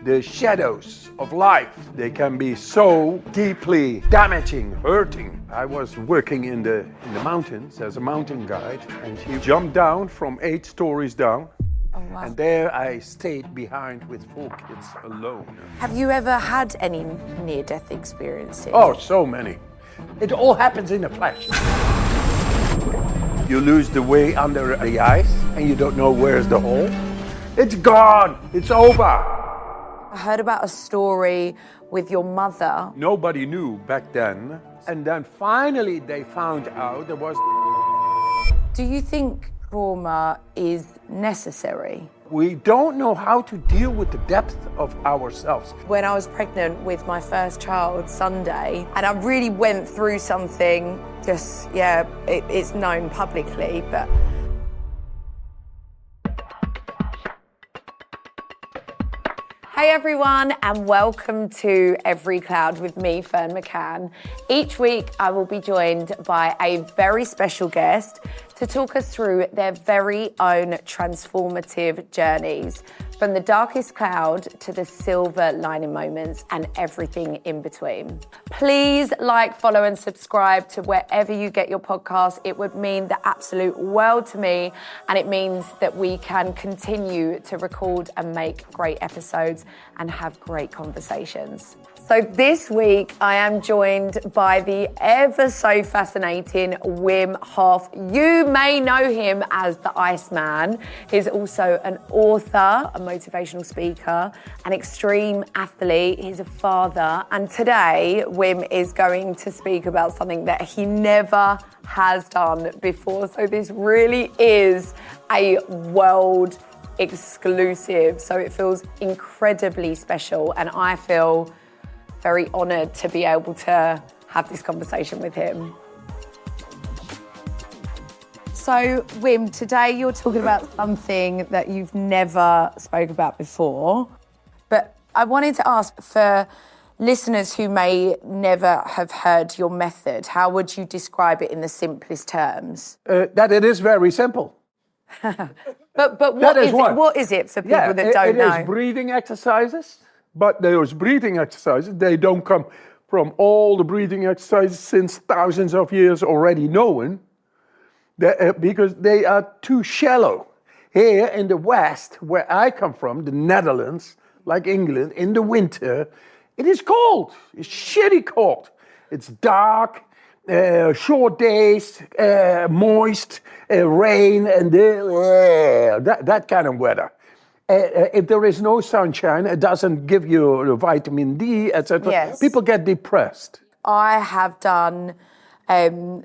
the shadows of life. They can be so deeply damaging, hurting. I was working in the mountains as a mountain guide, and he jumped down from 8 stories down. Oh, wow. And there I stayed behind with 4 kids alone. Have you ever had any near-death experiences? Oh, so many. It all happens in a flash. You lose the way under the ice and you don't know where's the hole. It's gone. It's over. I heard about a story with your mother. Nobody knew back then. And then finally they found out there was... Do you think trauma is necessary? We don't know how to deal with the depth of ourselves. When I was pregnant with my first child, Sunday, and I really went through something, it's known publicly, but... Hey everyone, and welcome to Every Cloud with me, Ferne McCann. Each week I will be joined by a very special guest to talk us through their very own transformative journeys, from the darkest cloud to the silver lining moments and everything in between. Please like, follow and subscribe to wherever you get your podcasts. It would mean the absolute world to me, and it means that we can continue to record and make great episodes and have great conversations. So this week I am joined by the ever so fascinating Wim Hof. You may know him as the Iceman. He's also an author, a motivational speaker, an extreme athlete. He's a father. And today Wim is going to speak about something that he never has done before. So this really is a world exclusive. So it feels incredibly special, and I feel very honoured to be able to have this conversation with him. So, Wim, today you're talking about something that you've never spoke about before, but I wanted to ask, for listeners who may never have heard your method, how would you describe it in the simplest terms? That it is very simple. But what is it for people that don't know? It is breathing exercises. But those breathing exercises, they don't come from all the breathing exercises since thousands of years already known, because they are too shallow. Here in the West, where I come from, the Netherlands, like England, in the winter, it is cold. It's shitty cold. It's dark, short days, moist, rain, and that kind of weather. If there is no sunshine, it doesn't give you the vitamin D, etc. Yes. People get depressed. I have done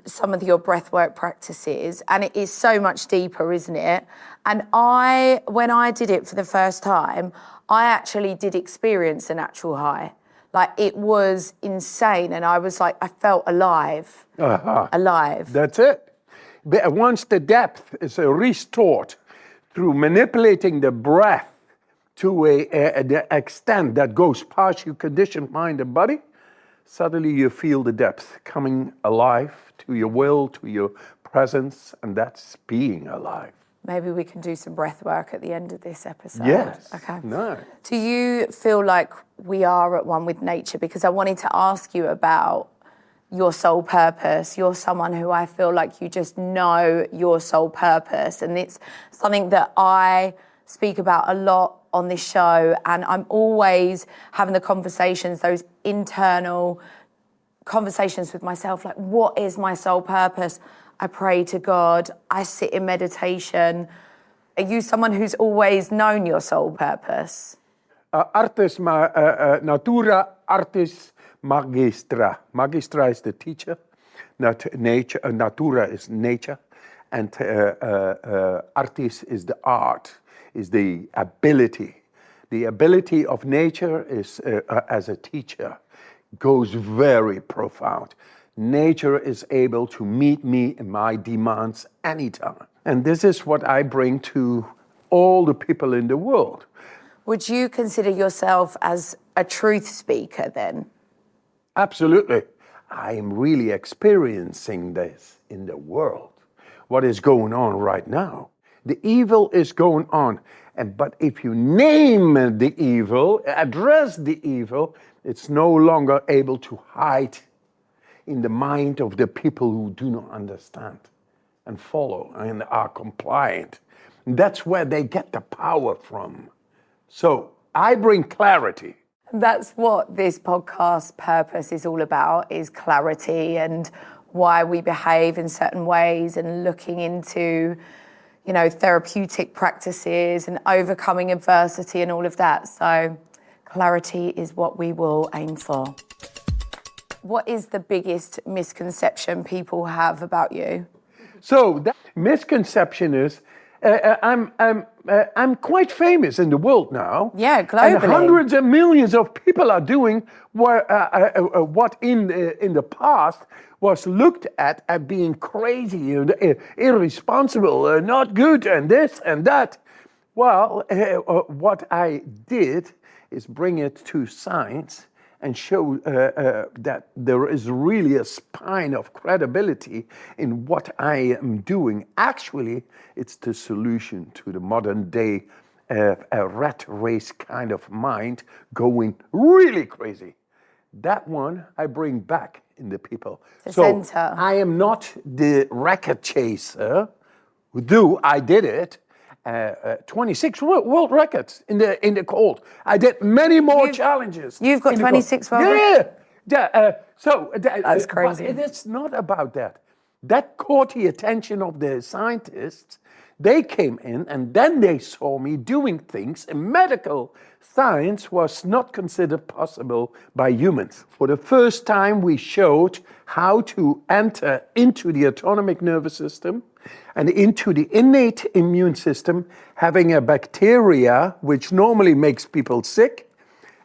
some of your breathwork practices, and it is so much deeper, isn't it? And when I did it for the first time, I actually did experience an actual high. Like, it was insane, and I was like, I felt alive. Alive. That's it. But once the depth is restored through manipulating the breath to the extent that goes past your conditioned mind and body, suddenly you feel the depth coming alive to your will, to your presence, and that's being alive. Maybe we can do some breath work at the end of this episode. Yes. Okay. No. Do you feel like we are at one with nature? Because I wanted to ask you about your soul purpose. You're someone who I feel like you just know your soul purpose. And it's something that I speak about a lot on this show. And I'm always having the conversations, those internal conversations with myself, like, what is my soul purpose? I pray to God. I sit in meditation. Are you someone who's always known your soul purpose? Artis natura, artis magistra. Magistra is the teacher. Nature, natura is nature. And artis is the art, is the ability. The ability of nature is, as a teacher, goes very profound. Nature is able to meet me in my demands anytime. And this is what I bring to all the people in the world. Would you consider yourself as a truth speaker then? Absolutely. I am really experiencing this in the world. What is going on right now? The evil is going on. But if you name the evil, address the evil, it's no longer able to hide in the mind of the people who do not understand and follow and are compliant. And that's where they get the power from. So I bring clarity. That's what this podcast purpose is all about, is clarity and why we behave in certain ways and looking into, you know, therapeutic practices and overcoming adversity and all of that. So clarity is what we will aim for. What is the biggest misconception people have about you? So that misconception is, I'm quite famous in the world now. Yeah, globally. And hundreds of millions of people are doing what in the past was looked at as being crazy, irresponsible, not good, and this and that. Well, what I did is bring it to science and show that there is really a spine of credibility in what I am doing. Actually, it's the solution to the modern day rat race kind of mind going really crazy. That one I bring back in the people. The so center. I am not the record chaser, though I did it. 26 world records in the cold. I did many more challenges. You've got 26 world records? Yeah. That's crazy. But it's not about that. That caught the attention of the scientists. They came in and then they saw me doing things in medical science was not considered possible by humans. For the first time, we showed how to enter into the autonomic nervous system and into the innate immune system, having a bacteria which normally makes people sick.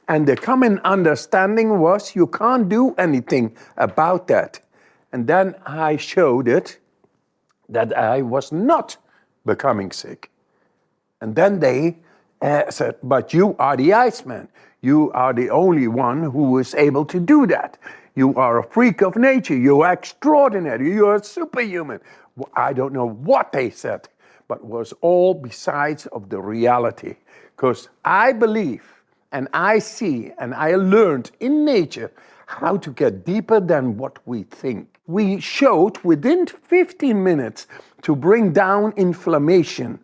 And the common understanding was you can't do anything about that. And then I showed it that I was not becoming sick. And then they said, but you are the Iceman. You are the only one who is able to do that. You are a freak of nature. You are extraordinary. You are superhuman. I don't know what they said, but it was all besides of the reality. Because I believe and I see and I learned in nature how to get deeper than what we think. We showed within 15 minutes to bring down inflammation.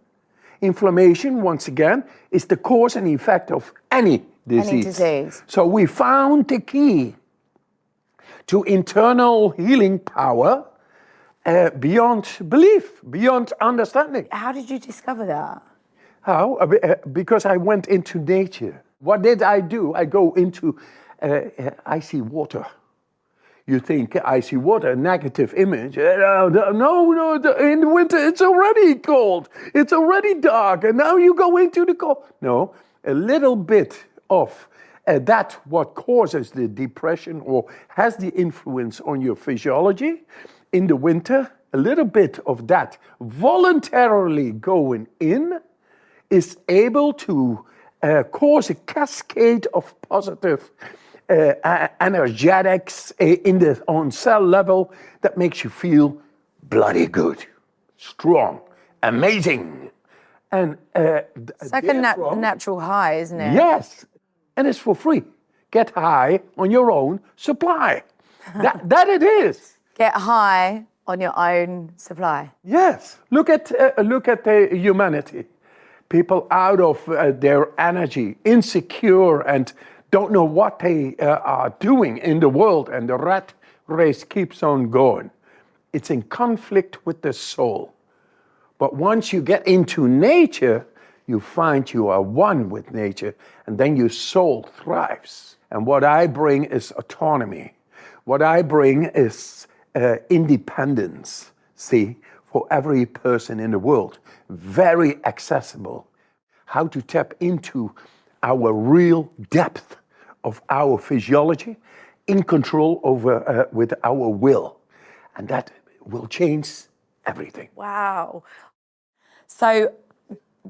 Inflammation, once again, is the cause and effect of any disease. So we found the key to internal healing power beyond belief, beyond understanding. How did you discover that? How? Because I went into nature. What did I do? I go into icy water. You think icy water, a negative image. No, in the winter it's already cold. It's already dark, and now you go into the cold. No, a little bit of that what causes the depression or has the influence on your physiology in the winter, a little bit of that voluntarily going in is able to cause a cascade of positive energetics on cell level that makes you feel bloody good, strong, amazing. And it's like a natural high, isn't it? Yes, and it's for free. Get high on your own supply. that it is. Get high on your own supply. Yes. Look at the humanity. People out of their energy, insecure, and don't know what they are doing in the world, and the rat race keeps on going. It's in conflict with the soul. But once you get into nature, you find you are one with nature, and then your soul thrives. And what I bring is autonomy. What I bring is independence, see, for every person in the world. Very accessible. How to tap into our real depth of our physiology, in control over with our will. And that will change everything. Wow. So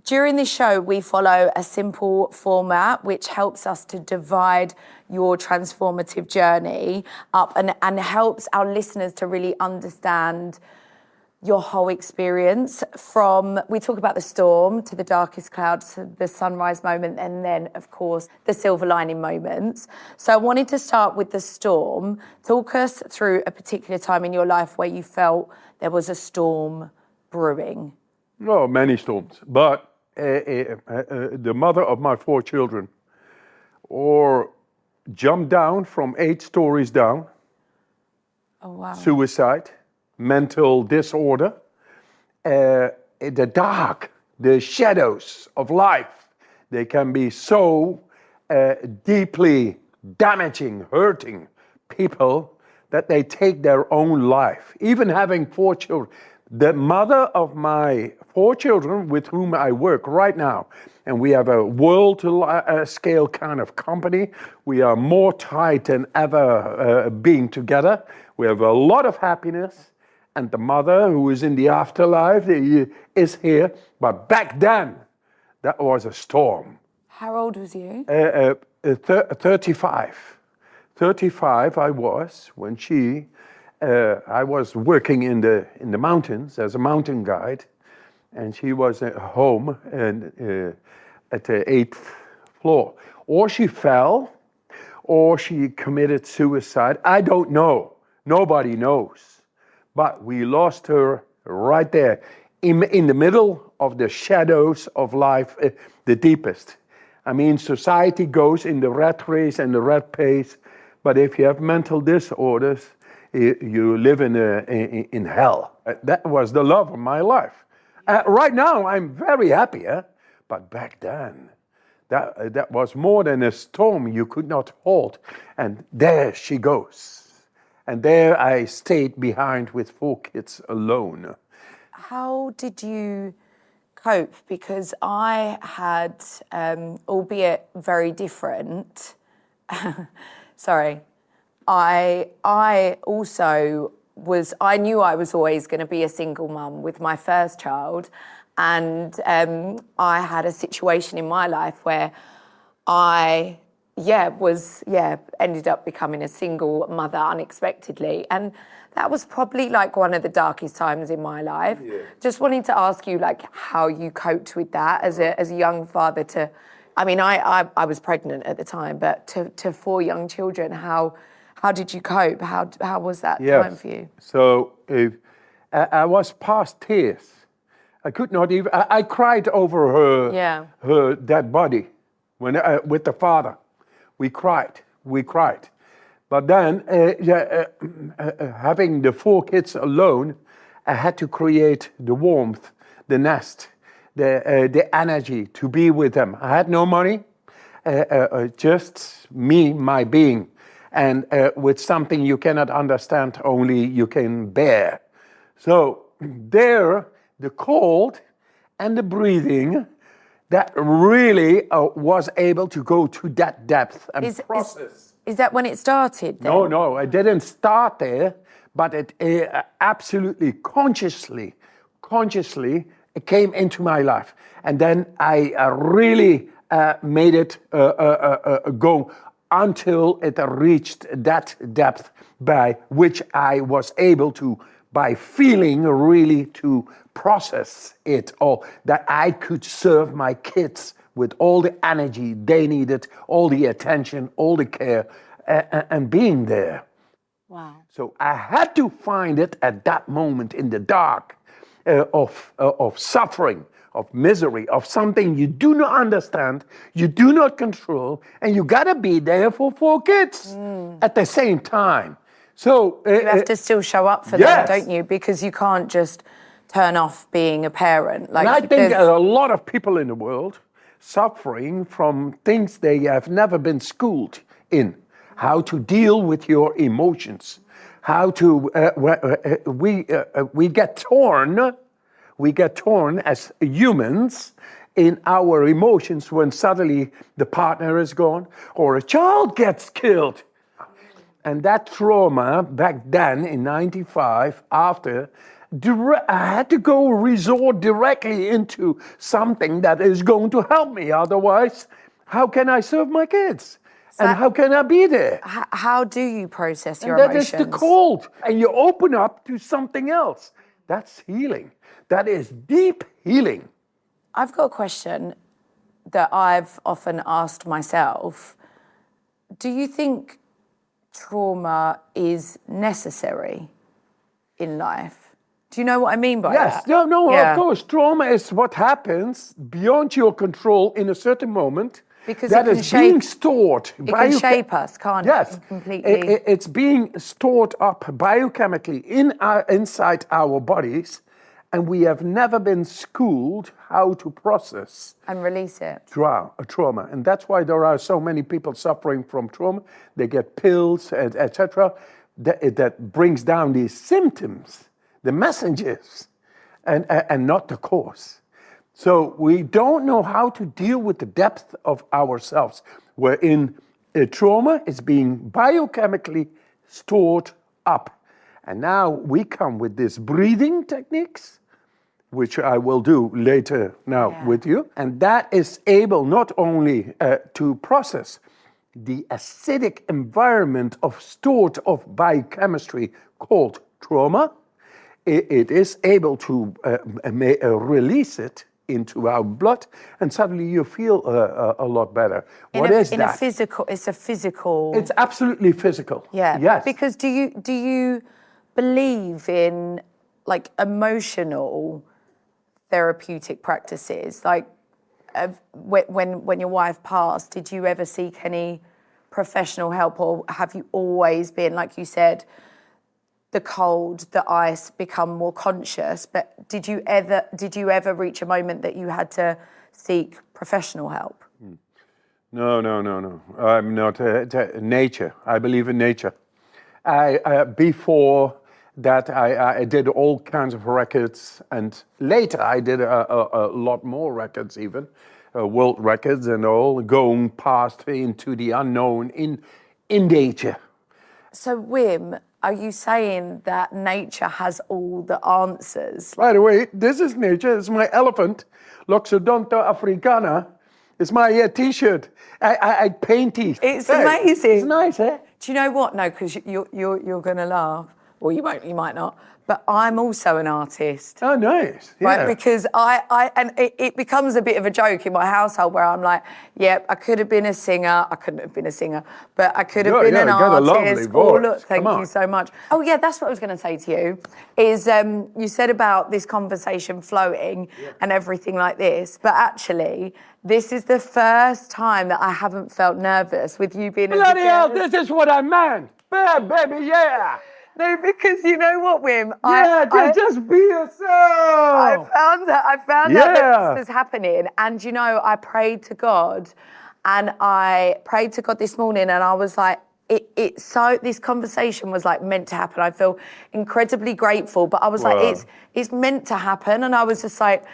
during this show, we follow a simple format which helps us to divide your transformative journey up and helps our listeners to really understand your whole experience from, we talk about the storm to the darkest clouds to the sunrise moment, and then of course the silver lining moments. So I wanted to start with the storm. Talk us through a particular time in your life where you felt there was a storm brewing. No, many storms, but the mother of my 4 children or jumped down from 8 stories down. Oh wow. Suicide, mental disorder, the dark, the shadows of life, they can be so deeply damaging, hurting people that they take their own life. Even having 4 children. The mother of my 4 children with whom I work right now, and we have a world scale kind of company. We are more tight than ever being together. We have a lot of happiness. And the mother who is in the afterlife is here. But back then, that was a storm. How old was you? 35. 35 I was when I was working in the mountains as a mountain guide, and she was at home and at the 8th floor. Or she fell, or she committed suicide. I don't know. Nobody knows. But we lost her right there, in the middle of the shadows of life, the deepest. I mean, society goes in the rat race and the rat pace, but if you have mental disorders, you live in hell. That was the love of my life. Right now, I'm very happy, but back then, that was more than a storm you could not halt. And there she goes. And there I stayed behind with 4 kids alone. How did you cope? Because I had, albeit very different, sorry, I also was, I knew I was always going to be a single mum with my first child. And I had a situation in my life where I ended up becoming a single mother unexpectedly. And that was probably like one of the darkest times in my life. Yeah. Just wanting to ask you like how you coped with that as a young father to, I mean, I was pregnant at the time, but to 4 young children, how did you cope? How was that time for you? So I was past tears. I could not even, I cried over her dead body when with the father. We cried. But then, having the 4 kids alone, I had to create the warmth, the nest, the energy to be with them. I had no money, just me, my being, and with something you cannot understand, only you can bear. So there, the cold and the breathing, that really was able to go to that depth and process. Is that when it started then? No, I didn't start there, but it absolutely consciously it came into my life. And then I really made it go until it reached that depth by which I was able to, by feeling really to process it all, that I could serve my kids with all the energy they needed, all the attention, all the care, and being there. Wow. So I had to find it at that moment in the dark of suffering, of misery, of something you do not understand, you do not control, and you gotta be there for 4 kids at the same time. So you have to still show up for them, don't you? Because you can't just turn off being a parent. Like, and I think a lot of people in the world suffering from things they have never been schooled in. How to deal with your emotions. How to we get torn. We get torn as humans in our emotions when suddenly the partner is gone or a child gets killed. And that trauma back then in 95, after, I had to go resort directly into something that is going to help me. Otherwise, how can I serve my kids? So and how can I be there? How do you process your emotions? emotions? That is the cold. And you open up to something else. That's healing. That is deep healing. I've got a question that I've often asked myself. Do you think trauma is necessary in life? Do you know what I mean by Yes, that? no, Yeah. of course. Trauma is what happens beyond your control in a certain moment. Because that it can is being shape- stored. It can shape us, can't Yes, it? Completely. It's being stored up biochemically inside our bodies, and we have never been schooled how to process And release it. trauma. And that's why there are so many people suffering from trauma. They get pills, etc. That brings down these symptoms, the messengers, and not the cause. So we don't know how to deal with the depth of ourselves, wherein trauma is being biochemically stored up. And now we come with these breathing techniques, which I will do later now with you. And that is able not only to process the acidic environment stored of biochemistry called trauma, it is able to release it into our blood, and suddenly you feel a lot better. What is that? It's a physical. It's absolutely physical. Yeah. Yes. Because do you believe in like emotional therapeutic practices? Like when your wife passed, did you ever seek any professional help, or have you always been, like you said, the cold, the ice, become more conscious? But did you ever reach a moment that you had to seek professional help? No. I'm not nature. I believe in nature. Before that, I did all kinds of records, and later I did a lot more records, even world records and all, going past into the unknown in nature. So, Wim, are you saying that nature has all the answers? By the way, this is nature. It's my elephant, Loxodonta africana. It's my T-shirt. I paint these. It's amazing. It's nice, eh? Do you know what? No, because you're going to laugh. Well, you won't. You might not. But I'm also an artist. Oh, nice. Yeah. Right, because it becomes a bit of a joke in my household where I'm like, yep, I could have been a singer. I couldn't have been a singer, but I could have been an got a lovely artist. voice. Oh, look, thank Come you on. so much. Oh, yeah, that's what I was going to say to you, is you said about this conversation flowing and everything like this, but actually, this is the first time that I haven't felt nervous with you being Bloody hell, this is what I meant. Yeah, baby, yeah. No, because you know what, Wim? Just be yourself. I found out that this was happening, and you know, I prayed to God this morning, and I was like, this conversation was like meant to happen. I feel incredibly grateful, but I was like, it's meant to happen, and I was just like,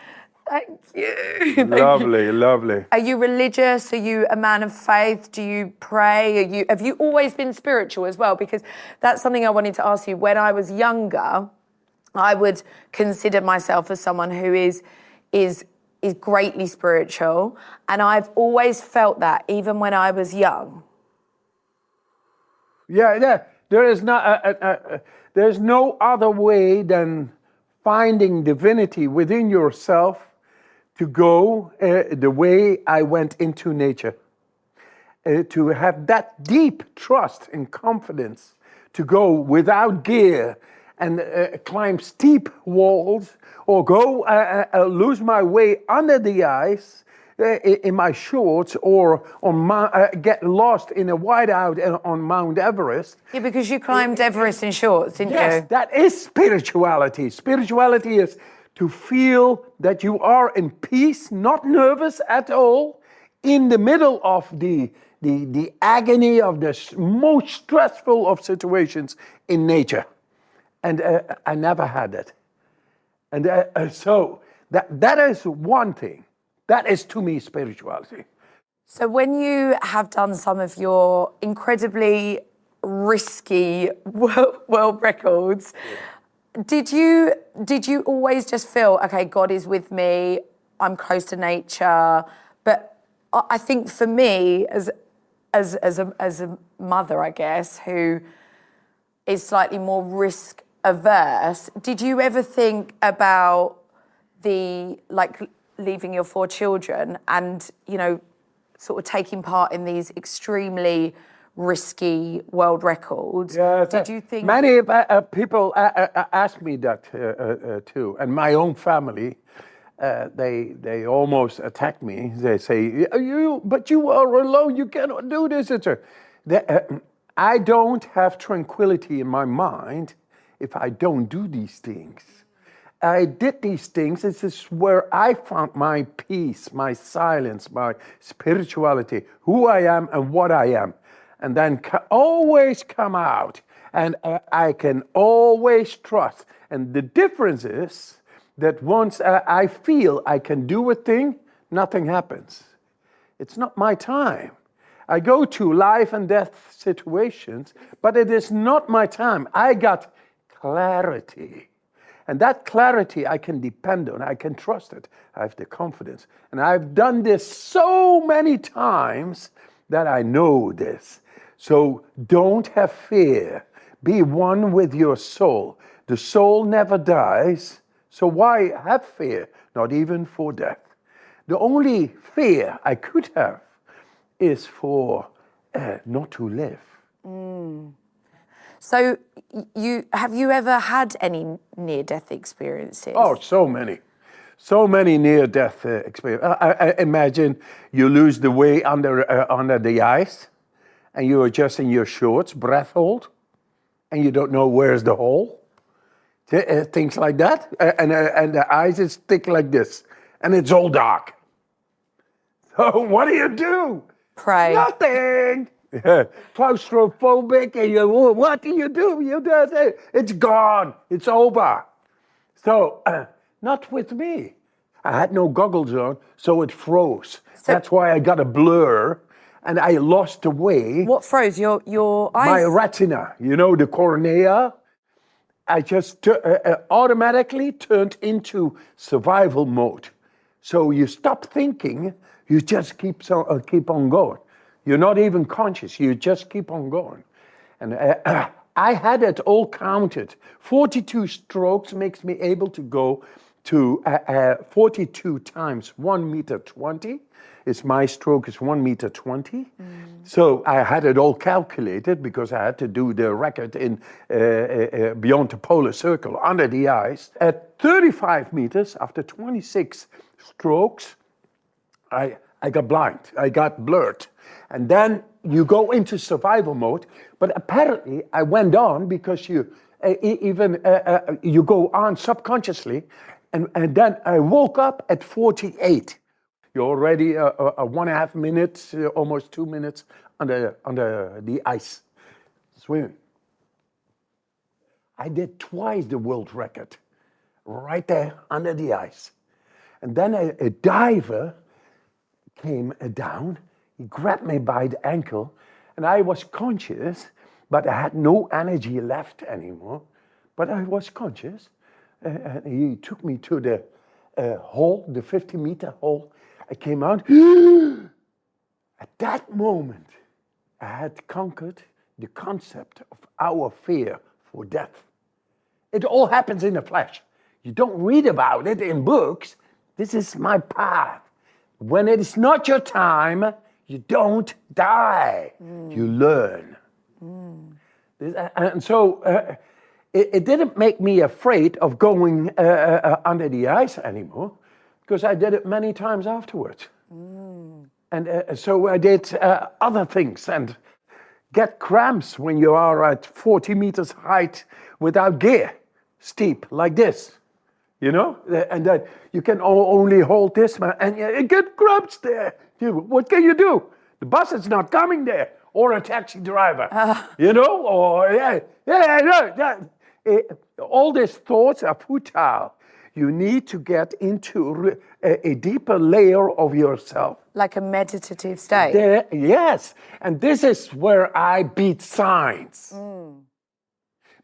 thank you. Lovely. Are you religious? Are you a man of faith? Do you pray? Have you always been spiritual as well? Because that's something I wanted to ask you. When I was younger, I would consider myself as someone who is greatly spiritual, and I've always felt that even when I was young. Yeah. There's no other way than finding divinity within yourself to go the way I went into nature. To have that deep trust and confidence to go without gear and climb steep walls, or go lose my way under the ice in my shorts, or get lost in a whiteout on Mount Everest. Yeah, because you climbed Everest in shorts, didn't you? Yes, that is spirituality. Spirituality is to feel that you are in peace, not nervous at all, in the middle of the agony of the most stressful of situations in nature. And I never had it. And so that is one thing. That is, to me, spirituality. So when you have done some of your incredibly risky world records, did you always just feel, okay, God is with me, I'm close to nature? But I think for me, as a mother, I guess, who is slightly more risk a verse, did you ever think about leaving your 4 children and, sort of taking part in these extremely risky world records? Did you think... Many people ask me that too, and my own family, they almost attack me. They say, but you are alone, you cannot do this. I don't have tranquility in my mind if I don't do these things. I did these things. This is where I found my peace, my silence, my spirituality, who I am and what I am. And then always come out. And I can always trust. And the difference is that once I feel I can do a thing, nothing happens. It's not my time. I go to life and death situations, but it is not my time. I got clarity. And that clarity I can depend on, I can trust it, I have the confidence. And I've done this so many times that I know this. So don't have fear, be one with your soul. The soul never dies, so why have fear? Not even for death. The only fear I could have is for not to live. So have you ever had any near-death experiences? Oh, so many. So many near-death experiences. I imagine you lose the way under the ice, and you are just in your shorts, breath hold, and you don't know where's the hole. Things like that. And the ice is thick like this, and it's all dark. So what do? Pray. Nothing. Claustrophobic, and what do? It's gone. It's over. So, not with me. I had no goggles on, so it froze. That's why I got a blur, and I lost the way. What froze? Your eyes? My retina, the cornea. I just automatically turned into survival mode. So you stop thinking, you just keep on going. You're not even conscious, you just keep on going. And I had it all counted. 42 strokes makes me able to go to 42 times 1 meter 20. My stroke is 1 meter 20. So I had it all calculated because I had to do the record in beyond the polar circle, under the ice. At 35 meters, after 26 strokes, I got blind, I got blurred. And then you go into survival mode, but apparently I went on because you go on subconsciously, and then I woke up at 48. You're already 1.5 minutes, almost 2 minutes under the ice, swimming. I did twice the world record, right there under the ice. And then a diver came down. He grabbed me by the ankle, and I was conscious, but I had no energy left anymore. But I was conscious, and he took me to the hole, the 50-meter hole. I came out. At that moment, I had conquered the concept of our fear for death. It all happens in a flash. You don't read about it in books. This is my path. When it is not your time, you don't die, you learn. And so it didn't make me afraid of going under the ice anymore, because I did it many times afterwards. And so I did other things, and get cramps when you are at 40 meters height without gear, steep, like this. And then you can only hold this, and you get cramps there. What can you do? The bus is not coming there, or a taxi driver, or all these thoughts are futile. You need to get into a deeper layer of yourself. Like a meditative state. Yes, and this is where I beat science.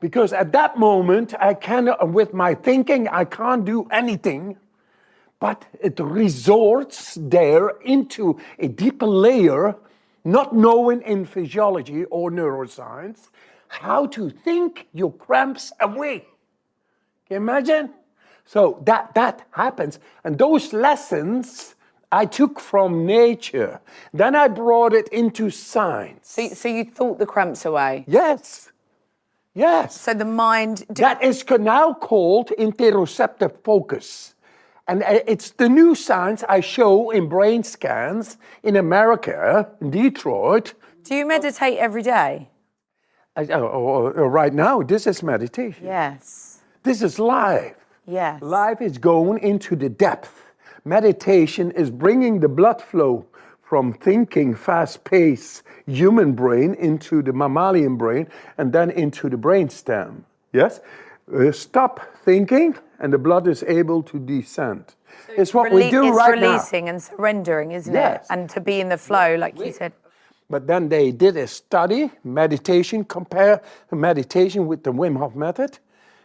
Because at that moment, with my thinking, I can't do anything. But it resorts there into a deeper layer, not knowing in physiology or neuroscience how to think your cramps away. Can you imagine? So that happens. And those lessons I took from nature. Then I brought it into science. So you thought the cramps away? Yes. Yes. So the mind... That is now called interoceptive focus. And it's the new science I show in brain scans in America, in Detroit. Do you meditate every day? Right now, this is meditation. Yes. This is life. Yes. Life is going into the depth. Meditation is bringing the blood flow from thinking, fast-paced human brain into the mammalian brain and then into the brainstem. Yes? Stop thinking and the blood is able to descend. So it's what we do right now. It's releasing and surrendering, isn't Yes. it? And to be in the flow, like you said. But then they did a study, compare meditation with the Wim Hof Method.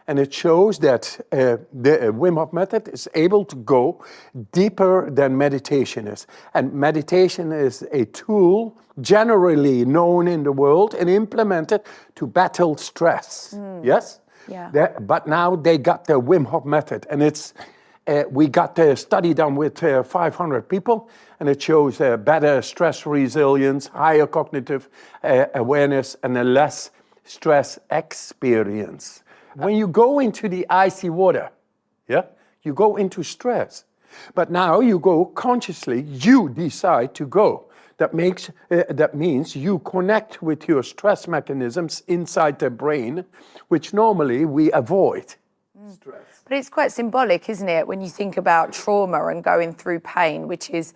And it shows that the Wim Hof Method is able to go deeper than meditation is. And meditation is a tool generally known in the world and implemented to battle stress. Yes? Yeah. But now they got the Wim Hof Method. And we got the study done with 500 people. And it shows better stress resilience, higher cognitive awareness, and a less stress experience. When you go into the icy water, you go into stress. But now you go consciously, you decide to go. That means you connect with your stress mechanisms inside the brain, which normally we avoid. Stress. But it's quite symbolic, isn't it, when you think about trauma and going through pain, which is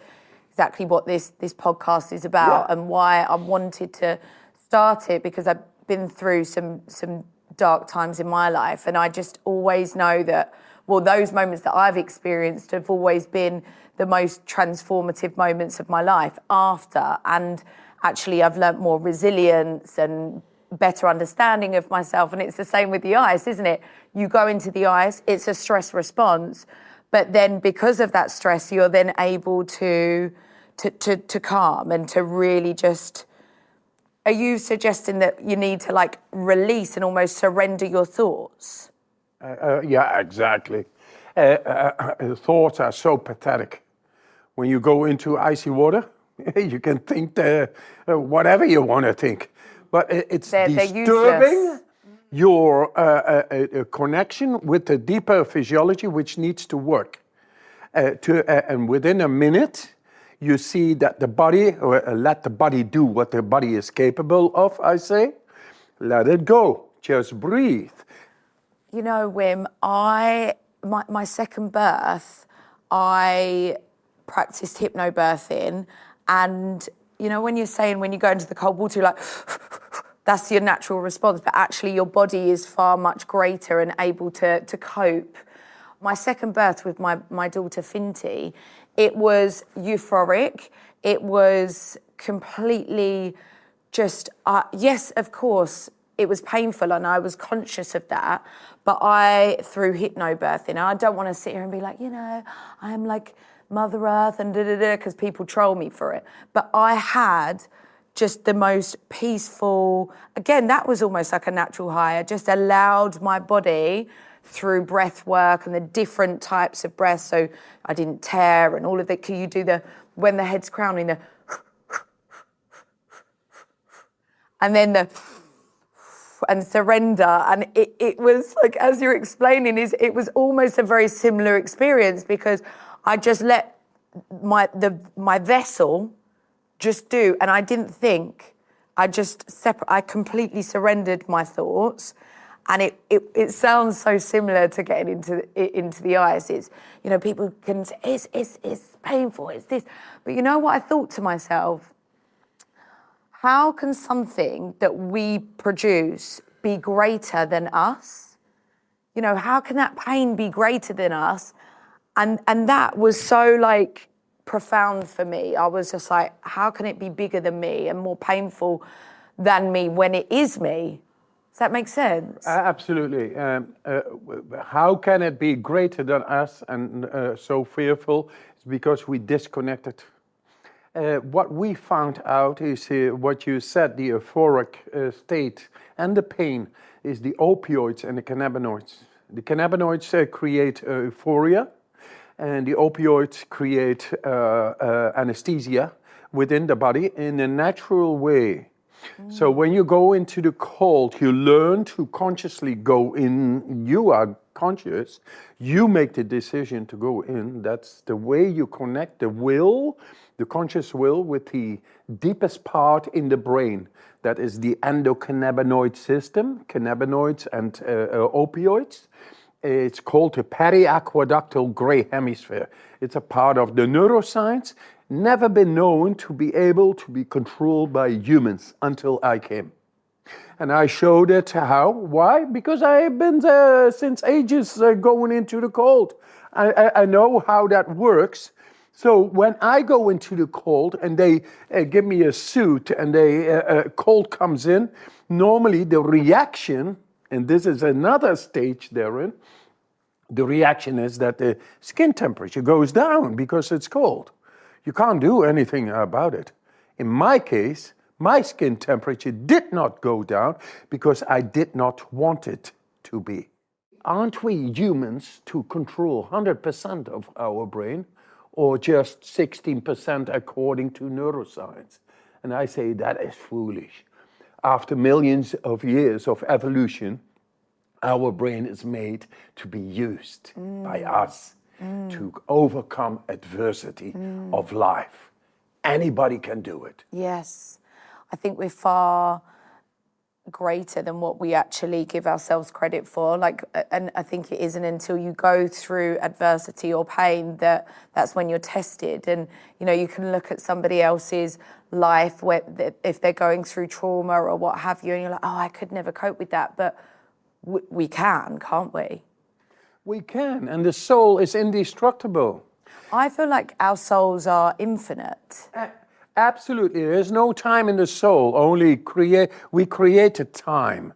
exactly what this podcast is about, and why I wanted to start it, because I've been through some dark times in my life, and I just always know that, well, those moments that I've experienced have always been the most transformative moments of my life after, and actually I've learnt more resilience and better understanding of myself. And it's the same with the ice, isn't it? You go into the ice, it's a stress response, but then because of that stress, you're then able to calm and to really just... Are you suggesting that you need to like release and almost surrender your thoughts? Yeah, exactly. Thoughts are so pathetic. When you go into icy water, you can think whatever you want to think. But it's disturbing your connection with the deeper physiology, which needs to work. And within a minute, you see that the body, or let the body do what the body is capable of, I say. Let it go. Just breathe. You know, Wim, my second birth, I practiced hypnobirthing. And, you know, when you're saying when you go into the cold water, you're like, that's your natural response. But actually your body is far much greater and able to cope. My second birth with my daughter Finty, it was euphoric. It was completely just, yes, of course, it was painful and I was conscious of that. But through hypnobirthing, I don't want to sit here and be like, you know, I'm like Mother Earth and da-da-da, because people troll me for it. But I had just the most peaceful, again, that was almost like a natural high. I just allowed my body through breath work and the different types of breath. So I didn't tear and all of that. Can you do when the head's crowning, and then and surrender. And it was like, as you're explaining, it was almost a very similar experience, because I just let my vessel just do, and I didn't think. I completely surrendered my thoughts. And it sounds so similar to getting into the ice. It's, you know, people can say, it's painful, it's this. But you know what I thought to myself? How can something that we produce be greater than us? You know, how can that pain be greater than us? And that was so like profound for me. I was just like, how can it be bigger than me and more painful than me when it is me? Does that make sense? Absolutely. How can it be greater than us and so fearful? It's because we disconnected. What we found out is what you said, the euphoric state and the pain is the opioids and the cannabinoids. The cannabinoids create euphoria, and the opioids create anesthesia within the body in a natural way. So when you go into the cold, you learn to consciously go in. You are conscious. You make the decision to go in. That's the way you connect the will, the conscious will, with the deepest part in the brain. That is the endocannabinoid system, cannabinoids and opioids. It's called the periaqueductal gray hemisphere. It's a part of the neuroscience, never been known to be able to be controlled by humans until I came. And I showed it how. Why? Because I have been since ages going into the cold. I know how that works. So when I go into the cold and they give me a suit and cold comes in, normally the reaction, and this is another stage therein, the reaction is that the skin temperature goes down because it's cold. You can't do anything about it. In my case, my skin temperature did not go down because I did not want it to be. Aren't we humans to control 100% of our brain, or just 16% according to neuroscience? And I say that is foolish. After millions of years of evolution, our brain is made to be used by us to overcome adversity of life. Anybody can do it. Yes. I think we're far greater than what we actually give ourselves credit for. And I think it isn't until you go through adversity or pain that's when you're tested. And, you can look at somebody else's life if they're going through trauma or what have you, and you're like, oh, I could never cope with that. But we can, can't we? We can, and the soul is indestructible. I feel like our souls are infinite. Absolutely. There's no time in the soul, only we created time.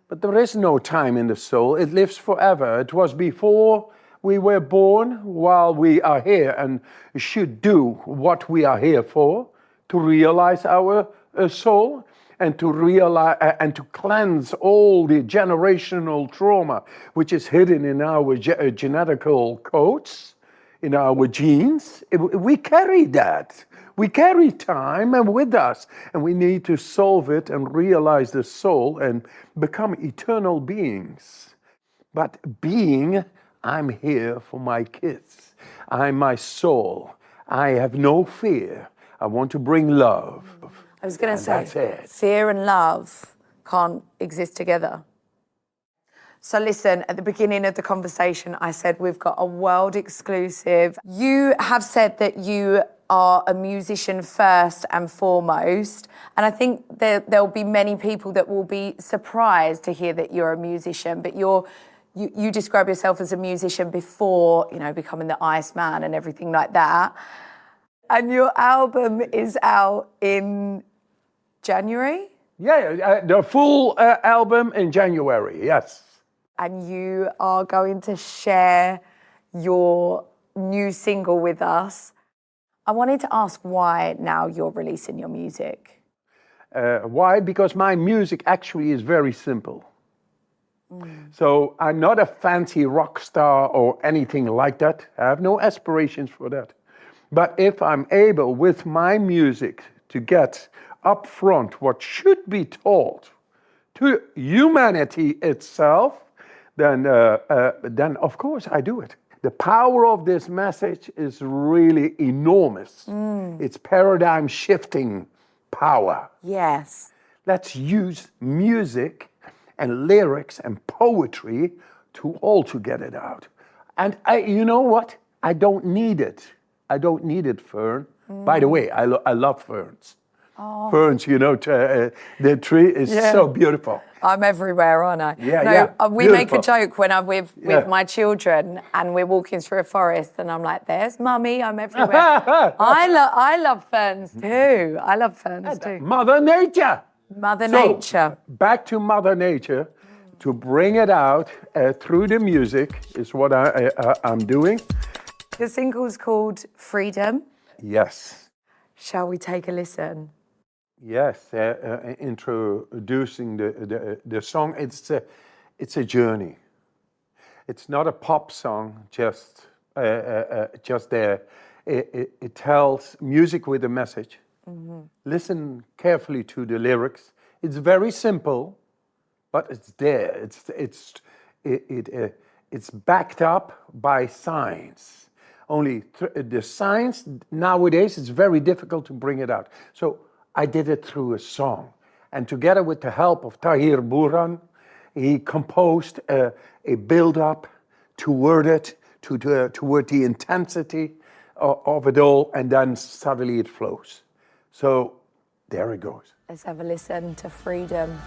But there is no time in the soul. It lives forever. It was before we were born, while we are here and should do what we are here for, to realize our soul and to realize and to cleanse all the generational trauma which is hidden in our genetical codes, in our genes. We carry that. We carry time and with us, and we need to solve it and realize the soul and become eternal beings. But I'm here for my kids. I'm my soul. I have no fear. I want to bring love. I was going to say, fear and love can't exist together. So listen, at the beginning of the conversation, I said we've got a world exclusive. You have said that you are a musician first and foremost, and I think there'll be many people that will be surprised to hear that you're a musician, but you describe yourself as a musician before, becoming the Iceman and everything like that. And your album is out in January? Yeah, the full album in January, yes. And you are going to share your new single with us. I wanted to ask why now you're releasing your music. Why? Because my music actually is very simple. So I'm not a fancy rock star or anything like that. I have no aspirations for that. But if I'm able with my music to get up front what should be told to humanity itself, then of course I do it. The power of this message is really enormous. It's paradigm shifting power. Yes. Let's use music and lyrics and poetry to get it out. And you know what? I don't need it. I don't need it, Fern. By the way, I love ferns. Oh. Ferns, the tree is so beautiful. I'm everywhere, aren't I? Yeah, we make a joke when I'm with my children and we're walking through a forest and I'm like, there's Mummy, I'm everywhere. I love ferns too. I love ferns too. Mother Nature. Mother Nature. Back to Mother Nature. To bring it out through the music is what I'm doing. The single's called Freedom. Yes. Shall we take a listen? Yes, introducing the song, it's a journey. It's not a pop song, just there. It tells music with a message. Listen carefully to the lyrics. It's very simple, but it's there. It's backed up by science. Only the science nowadays, it's very difficult to bring it out. So I did it through a song. And together with the help of Tahir Burhan, he composed a build-up toward it, toward the intensity of it all, and then suddenly it flows. So there it goes. Let's have a listen to Freedom.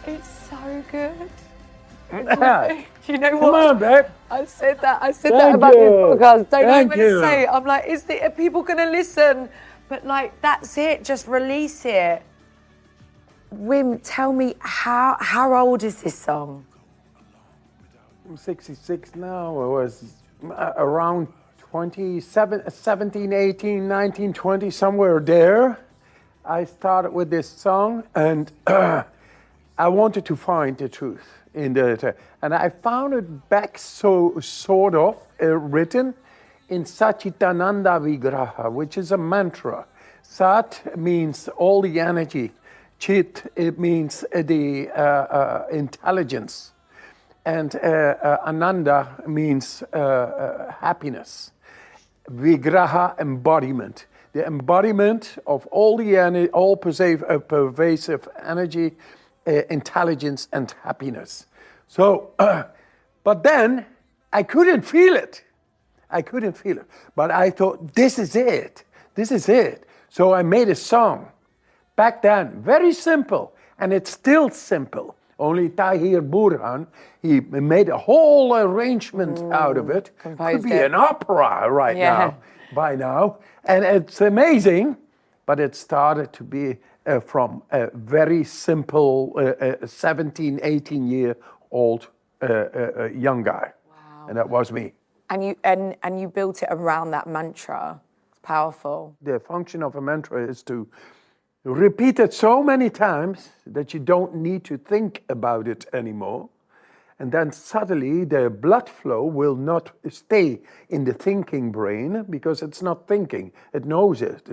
It's so good. You know what? Come on, babe. I said that Thank about you. this podcast. Don't know Thank what to you. say. I'm like, are people gonna listen? But like, that's it. Just release it. Wim, tell me how old is this song? I'm 66 now. I was around 27, 17, 18, 19, 20, somewhere there. I started with this song, and I wanted to find the truth in the, and I found it back sort of written in Satchitananda Vigraha, which is a mantra. Sat means all the energy. Chit, it means the intelligence. And Ananda means happiness. Vigraha, embodiment. The embodiment of all the all pervasive energy, intelligence, and happiness. So, but then I couldn't feel it. But I thought, this is it. So I made a song. Back then, very simple, and it's still simple. Only Tahir Burhan, he made a whole arrangement out of it. Could be an opera now, by now. And it's amazing, but it started to be from a very simple 17, 18-year-old young guy. Wow. And that was me. And you built it around that mantra. It's powerful. The function of a mantra is to repeat it so many times that you don't need to think about it anymore. And then suddenly the blood flow will not stay in the thinking brain because it's not thinking, it knows it.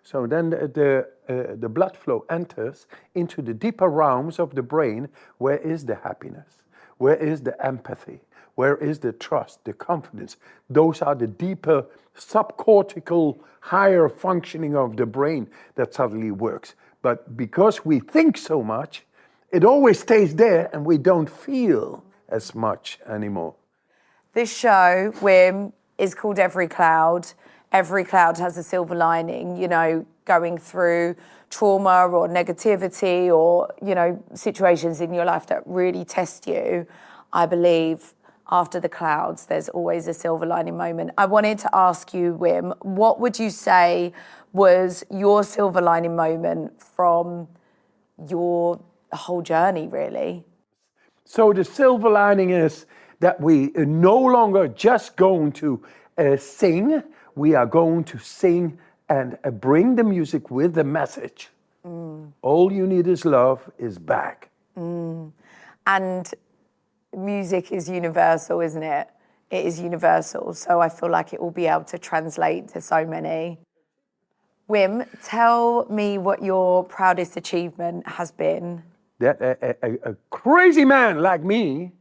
So then the blood flow enters into the deeper realms of the brain. Where is the happiness? Where is the empathy? Where is the trust, the confidence? Those are the deeper subcortical, higher functioning of the brain that suddenly works. But because we think so much, it always stays there and we don't feel as much anymore. This show, Wim, is called Every Cloud. Every cloud has a silver lining, you know, going through trauma or negativity or, you know, situations in your life that really test you. I believe after the clouds, there's always a silver lining moment. I wanted to ask you, Wim, what would you say was your silver lining moment from your whole journey, really? So the silver lining is that we are no longer just going to sing. We are going to sing and bring the music with the message. All you need is love is back. And music is universal, isn't it? It is universal. So I feel like it will be able to translate to so many. Wim, tell me what your proudest achievement has been. That a crazy man like me,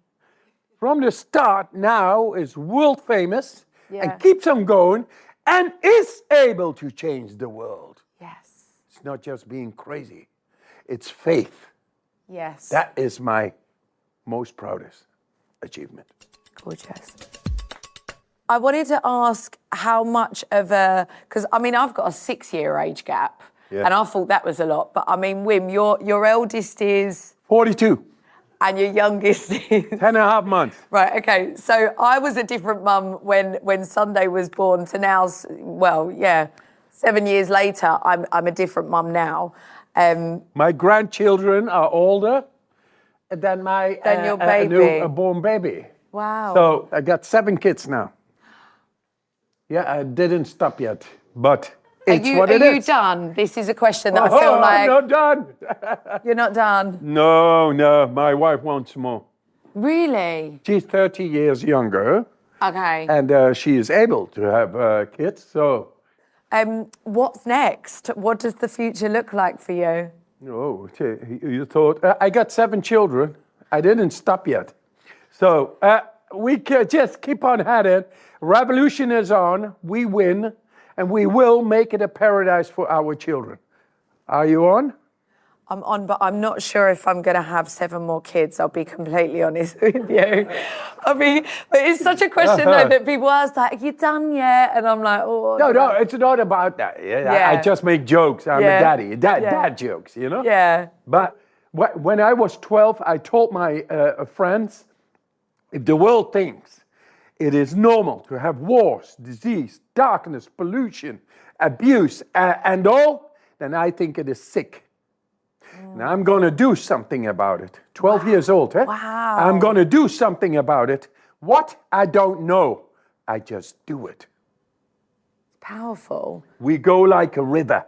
from the start now is world famous and keeps on going and is able to change the world. Yes. It's not just being crazy. It's faith. Yes. That is my most proudest achievement. Gorgeous. I wanted to ask how much of because I mean, I've got a 6-year age gap, and I thought that was a lot. But I mean, Wim, your eldest is 42. and your youngest is 10 and a half months. Right. Okay. So I was a different mum when Sunday was born to now. Well, yeah, 7 years later, I'm a different mum now. My grandchildren are older than my Your baby. born baby. Wow. So I got 7 kids now. Yeah, I didn't stop yet, but it's what it is. Are you done? This is a question that I feel like I'm not done. you're not done. No, my wife wants more. Really? She's 30 years younger, Okay. and she is able to have kids. So, What's next? What does the future look like for you? oh, you thought I got 7 children. I didn't stop yet. So we can just keep on heading. Revolution is on. We win, and we will make it a paradise for our children. Are you on? I'm on, but I'm not sure if I'm going to have 7 more kids. I'll be completely honest with you. I mean, but it's such a question though that people ask, like, "Are you done yet?" And I'm like, "Oh." No, it's not about that. I just make jokes. I'm a daddy. Dad jokes, you know? Yeah. But when I was 12, I told my friends, if the world thinks it is normal to have wars, disease, darkness, pollution, abuse, and all, then I think it is sick. And I'm going to do something about it. 12 years old, eh? Wow. I'm going to do something about it. What? I don't know. I just do it. Powerful. We go like a river.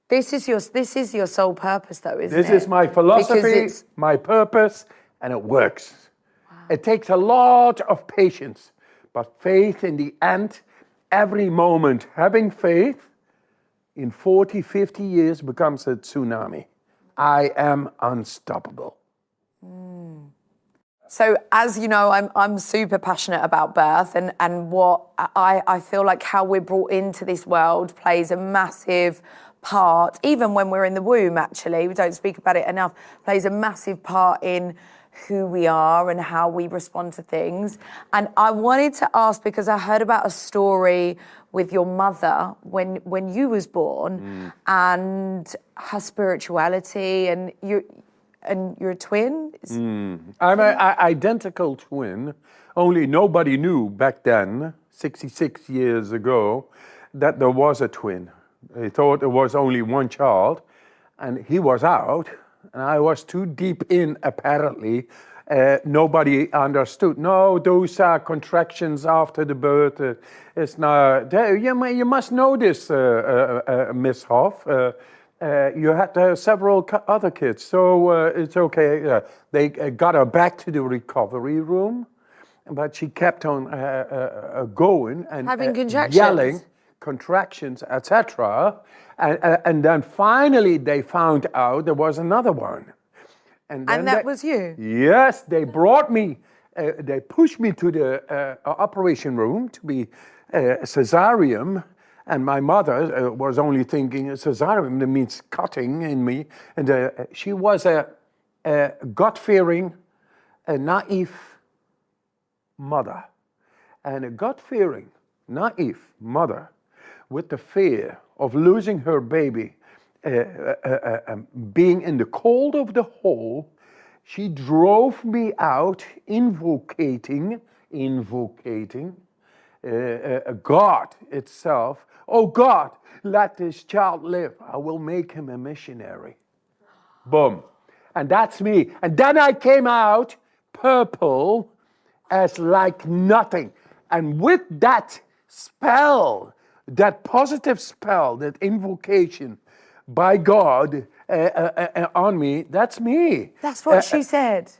This is your sole purpose, though, isn't it? This is my philosophy, my purpose, and it works. Wow. It takes a lot of patience, but faith in the end, every moment, having faith in 40, 50 years becomes a tsunami. I am unstoppable. So, as you know, I'm super passionate about birth, and what I feel like how we're brought into this world plays a massive part, even when we're in the womb, actually, we don't speak about it enough, plays a massive part in who we are and how we respond to things. And I wanted to ask, because I heard about a story with your mother when you was born and her spirituality, and you're a twin? I'm an identical twin, only nobody knew back then, 66 years ago, that there was a twin. They thought there was only one child, and he was out, and I was too deep in, apparently. Nobody understood. No, those are contractions after the birth. It's not. You must know this, Miss Hof. You had several other kids, so it's okay. They got her back to the recovery room, but she kept on going and having contractions. Yelling, contractions, etc. And then finally they found out there was another one. And that was you? Yes, they brought me, they pushed me to the operation room to be cesarean. And my mother was only thinking cesarean, that means cutting in me. And she was a God-fearing, naive mother. And a God-fearing, naive mother with the fear of losing her baby, being in the cold of the hole, she drove me out invocating God itself. Oh God, let this child live. I will make him a missionary. Boom. And that's me. And then I came out purple as like nothing. And with that spell, that positive spell, that invocation by God on me, that's me. That's what she said.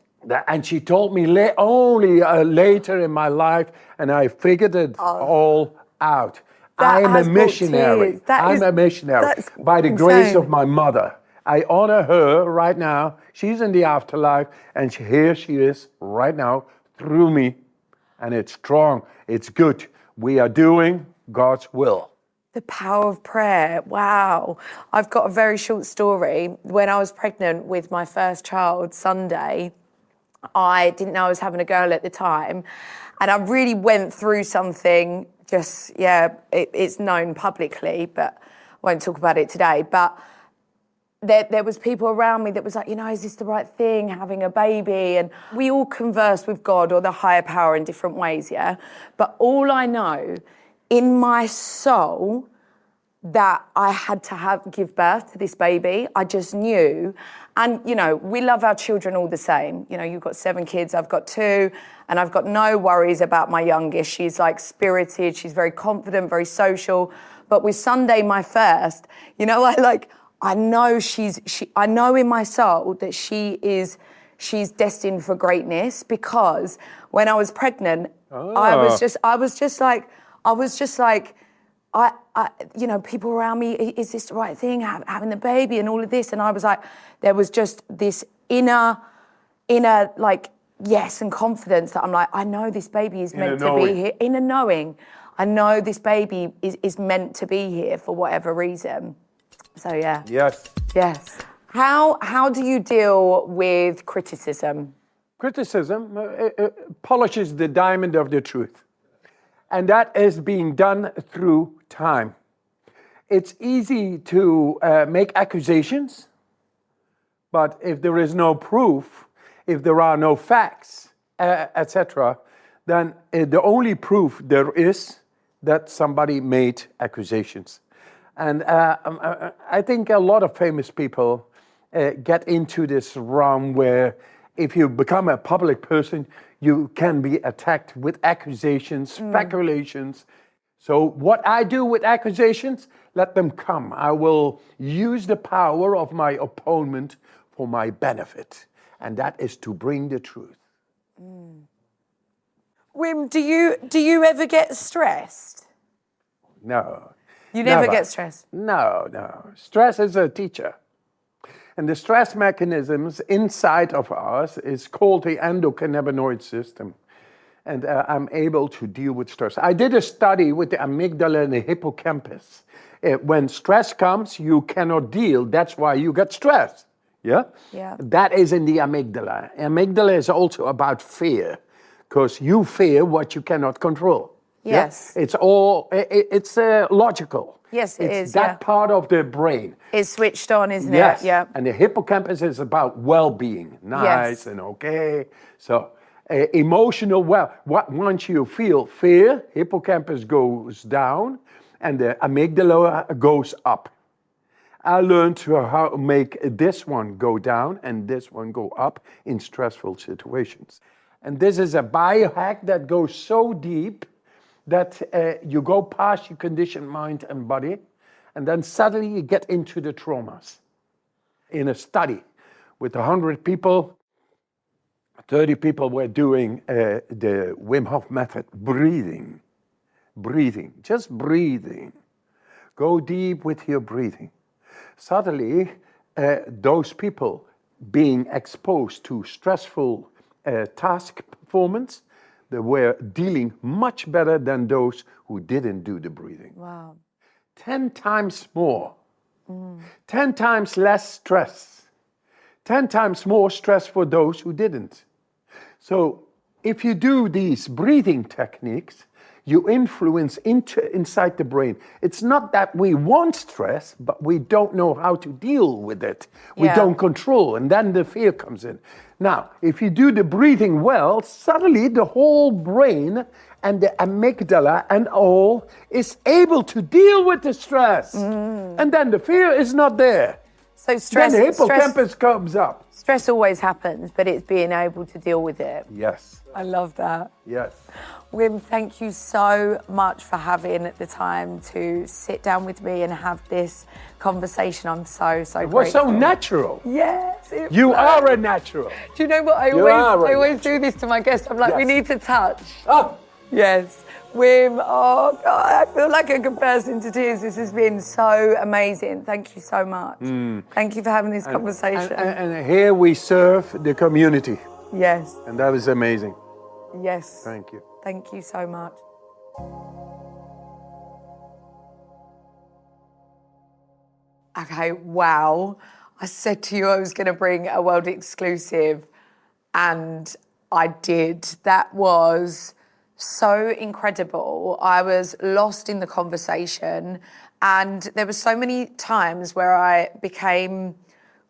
And she told me only later in my life, and I figured it all out. I am a missionary. I'm a missionary by the grace of my mother. I honor her right now. She's in the afterlife, and here she is right now through me. And it's strong. It's good. We are doing God's will. The power of prayer. Wow. I've got a very short story. When I was pregnant with my first child, Sunday, I didn't know I was having a girl at the time. And I really went through something, it's known publicly, but I won't talk about it today. But there was people around me that was like, is this the right thing, having a baby? And we all converse with God or the higher power in different ways, yeah? But all I know in my soul that I had to give birth to this baby. I just knew. And, we love our children all the same. You've got 7 kids, I've got 2, and I've got no worries about my youngest. She's like spirited, she's very confident, very social. But with Sunday, my first, I know I know in my soul that she's destined for greatness, because when I was pregnant, I was just like, people around me, is this the right thing, having the baby and all of this? And I was like, there was just this inner like, yes, and confidence that I'm like, I know this baby is meant to be here. Inner knowing. I know this baby is meant to be here for whatever reason. So yeah. Yes. Yes. How do you deal with criticism? Criticism polishes the diamond of the truth. And that is being done through time. It's easy to make accusations, but if there is no proof, if there are no facts, etc., then the only proof there is that somebody made accusations. And I think a lot of famous people get into this realm where if you become a public person, you can be attacked with accusations, speculations. So what I do with accusations, let them come. I will use the power of my opponent for my benefit. And that is to bring the truth. Wim, do you ever get stressed? No. You never get stressed? No. Stress is a teacher. And the stress mechanisms inside of us is called the endocannabinoid system. And I'm able to deal with stress. I did a study with the amygdala and the hippocampus. When stress comes, you cannot deal. That's why you get stressed. Yeah? Yeah. That is in the amygdala. Amygdala is also about fear, because you fear what you cannot control. Yes. Yeah? It's logical. Yes, it is. It's that part of the brain. It's switched on, isn't Yes. it? Yeah. And the hippocampus is about well-being, nice and okay. So emotional once you feel fear, hippocampus goes down and the amygdala goes up. I learned how to make this one go down and this one go up in stressful situations. And this is a biohack that goes so deep that you go past your conditioned mind and body, and then suddenly you get into the traumas. In a study with 100 people, 30 people were doing the Wim Hof Method, breathing, just breathing. Go deep with your breathing. Suddenly, those people being exposed to stressful task performance, they were dealing much better than those who didn't do the breathing. Wow. 10 times more. 10 times less stress. 10 times more stress for those who didn't. So if you do these breathing techniques, you influence inside the brain. It's not that we want stress, but we don't know how to deal with it. We don't control, and then the fear comes in. Now, if you do the breathing well, suddenly the whole brain and the amygdala and all is able to deal with the stress. And then the fear is not there. So stress, then the hippocampus comes up. Stress always happens, but it's being able to deal with it. Yes. I love that. Yes. Wim, thank you so much for having the time to sit down with me and have this conversation. I'm so grateful. It was so natural. Yes. You are a natural. Do you know what? I always do this to my guests. I'm like, we need to touch. Oh. Yes. Wim, oh God, I feel like I could burst into tears. This has been so amazing. Thank you so much. Thank you for having this conversation. And here we serve the community. Yes. And that is amazing. Yes. Thank you. Thank you so much. okay, wow. I said to you I was going to bring a world exclusive, and I did. That was so incredible. I was lost in the conversation, and there were so many times where I became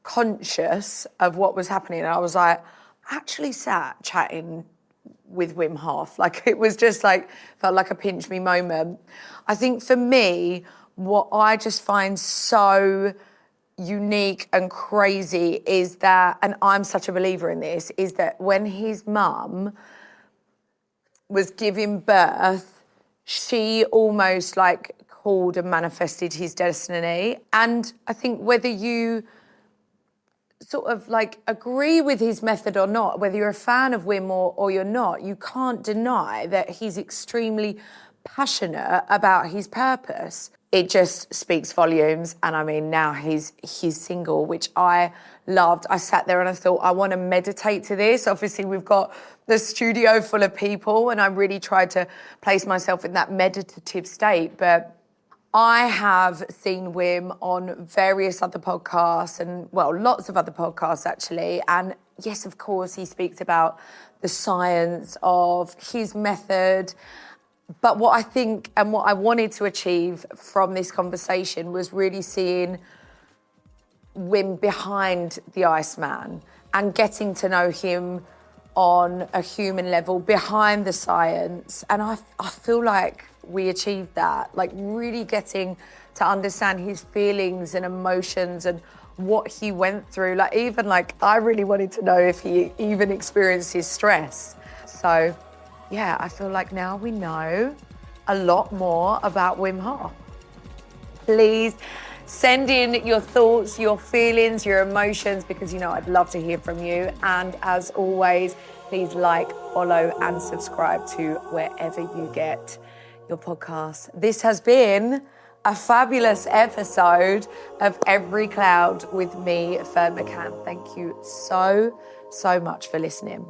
conscious of what was happening. And I was like, actually sat chatting with Wim Hof. Like, it was just like, felt like a pinch me moment. I think for me, what I just find so unique and crazy is that, and I'm such a believer in this, is that when his mum was giving birth, she almost like called and manifested his destiny. And I think whether you sort of like agree with his method or not, whether you're a fan of Wim or you're not, you can't deny that he's extremely passionate about his purpose. It just speaks volumes. And I mean, now he's single, which I loved. I sat there and I thought, I want to meditate to this. Obviously, we've got the studio full of people, and I really tried to place myself in that meditative state. But I have seen Wim on various other podcasts and, well, lots of other podcasts actually. And yes, of course, he speaks about the science of his method. But what I think and what I wanted to achieve from this conversation was really seeing Wim behind the Iceman and getting to know him on a human level behind the science. And I feel like we achieved that, like really getting to understand his feelings and emotions and what he went through. Like, even like, I really wanted to know if he even experienced his stress. So yeah, I feel like now we know a lot more about Wim Hof. Please send in your thoughts, your feelings, your emotions, because you know I'd love to hear from you. And as always, please like, follow and subscribe to wherever you get your podcasts. This has been a fabulous episode of Every Cloud with me, Ferne McCann. Thank you so much for listening.